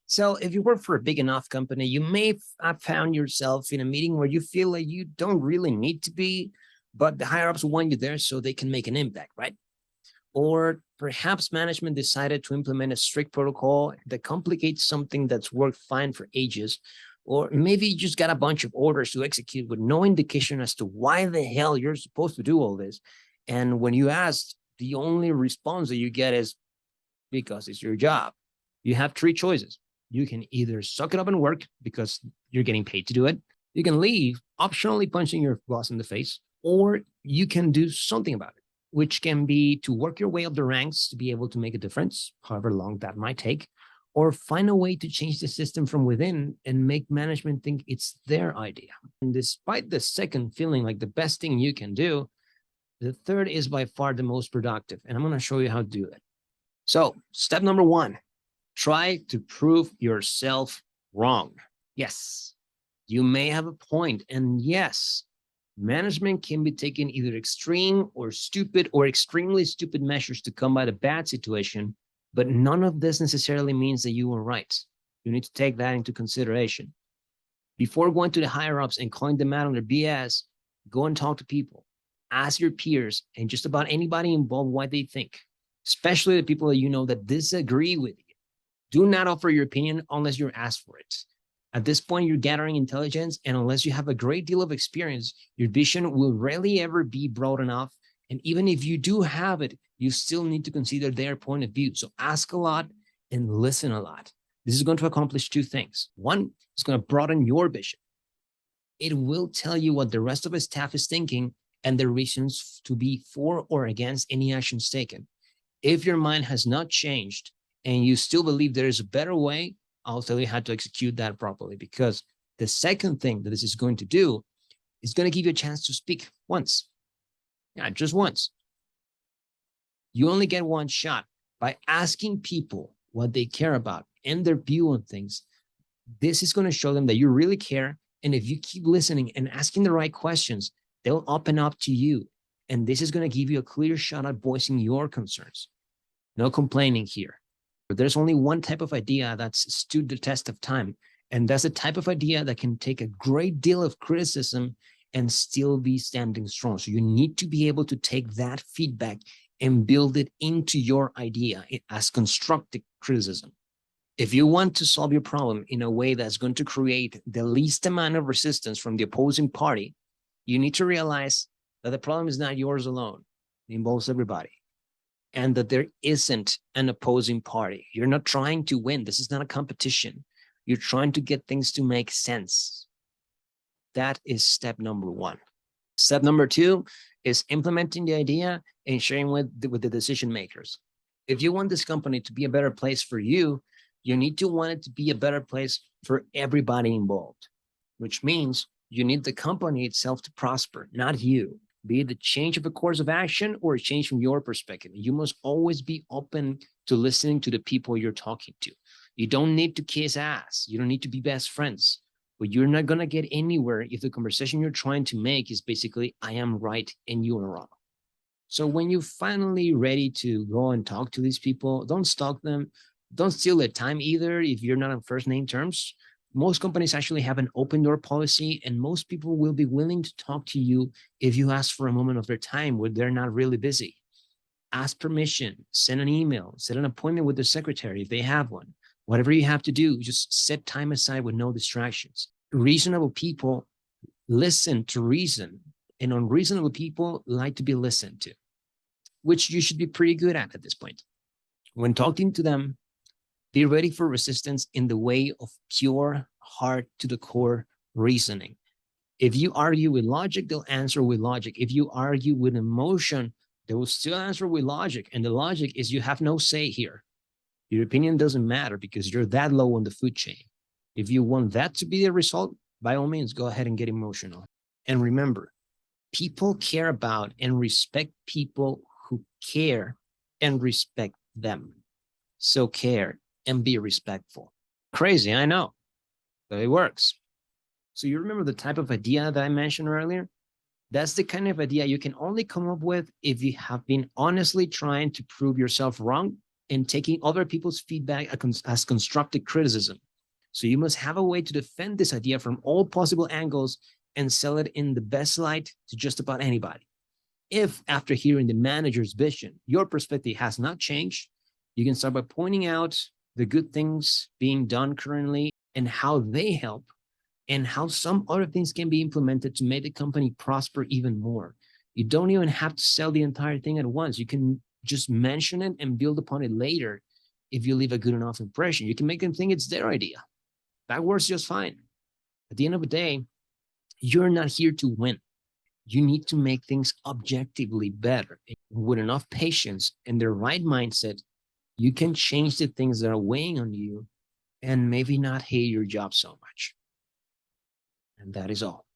So if you work for a big enough company, you may have found yourself in a meeting where you feel like you don't really need to be, but the higher ups want you there so they can make an impact, right? Or perhaps management decided to implement a strict protocol that complicates something that's worked fine for ages. Or maybe you just got a bunch of orders to execute with no indication as to why the hell you're supposed to do all this. And when you ask, the only response that you get is because it's your job. You have three choices. You can either suck it up and work because you're getting paid to do it. You can leave, optionally punching your boss in the face, or you can do something about it, which can be to work your way up the ranks to be able to make a difference, however long that might take, or find a way to change the system from within and make management think it's their idea. And despite the second feeling like the best thing you can do, the third is by far the most productive. And I'm going to show you how to do it. So, step number one, try to prove yourself wrong. Yes, you may have a point, and yes, management can be taking either extreme or stupid or extremely stupid measures to combat a bad situation, but none of this necessarily means that you were right. You need to take that into consideration. Before going to the higher ups and calling them out on their BS, go and talk to people. Ask your peers and just about anybody involved what they think, especially the people that you know that disagree with you. Do not offer your opinion unless you're asked for it. At this point, you're gathering intelligence, and unless you have a great deal of experience, your vision will rarely ever be broad enough. And even if you do have it, you still need to consider their point of view. So ask a lot and listen a lot. This is going to accomplish two things. One, it's going to broaden your vision. It will tell you what the rest of the staff is thinking and the reasons to be for or against any actions taken. If your mind has not changed and you still believe there is a better way, I'll tell you how to execute that properly, because the second thing that this is going to do is going to give you a chance to speak once. Yeah, just once. You only get one shot. By asking people what they care about and their view on things, this is going to show them that you really care. And if you keep listening and asking the right questions, they'll open up to you. And this is going to give you a clear shot at voicing your concerns. No complaining here. But there's only one type of idea that's stood the test of time. And that's a type of idea that can take a great deal of criticism and still be standing strong. So you need to be able to take that feedback and build it into your idea as constructive criticism. If you want to solve your problem in a way that's going to create the least amount of resistance from the opposing party, you need to realize that the problem is not yours alone. It involves everybody. And that there isn't an opposing party. You're not trying to win. This is not a competition. You're trying to get things to make sense. That is step number one. Step number two is implementing the idea and sharing with the decision makers. If you want this company to be a better place for you, you need to want it to be a better place for everybody involved, which means you need the company itself to prosper, not you. Be it the change of a course of action or a change from your perspective. You must always be open to listening to the people you're talking to. You don't need to kiss ass. You don't need to be best friends. But you're not going to get anywhere if the conversation you're trying to make is basically, I am right and you are wrong. So when you're finally ready to go and talk to these people, don't stalk them. Don't steal their time either if you're not on first name terms. Most companies actually have an open door policy, and most people will be willing to talk to you if you ask for a moment of their time where they're not really busy. Ask permission, send an email, set an appointment with the secretary if they have one. Whatever you have to do, just set time aside with no distractions. Reasonable people listen to reason, and unreasonable people like to be listened to, which you should be pretty good at this point. When talking to them, be ready for resistance in the way of pure, heart to the core reasoning. If you argue with logic, they'll answer with logic. If you argue with emotion, they will still answer with logic. And the logic is you have no say here. Your opinion doesn't matter because you're that low on the food chain. If you want that to be the result, by all means, go ahead and get emotional. And remember, people care about and respect people who care and respect them. So care and be respectful. Crazy, I know, but it works. So you remember the type of idea that I mentioned earlier? That's the kind of idea you can only come up with if you have been honestly trying to prove yourself wrong and taking other people's feedback as constructive criticism. So you must have a way to defend this idea from all possible angles and sell it in the best light to just about anybody. If after hearing the manager's vision, your perspective has not changed, you can start by pointing out the good things being done currently and how they help and how some other things can be implemented to make the company prosper even more. You don't even have to sell the entire thing at once. You can just mention it and build upon it later if you leave a good enough impression. You can make them think it's their idea. That works just fine. At the end of the day, you're not here to win. You need to make things objectively better. With enough patience and the right mindset, you can change the things that are weighing on you and maybe not hate your job so much. And that is all.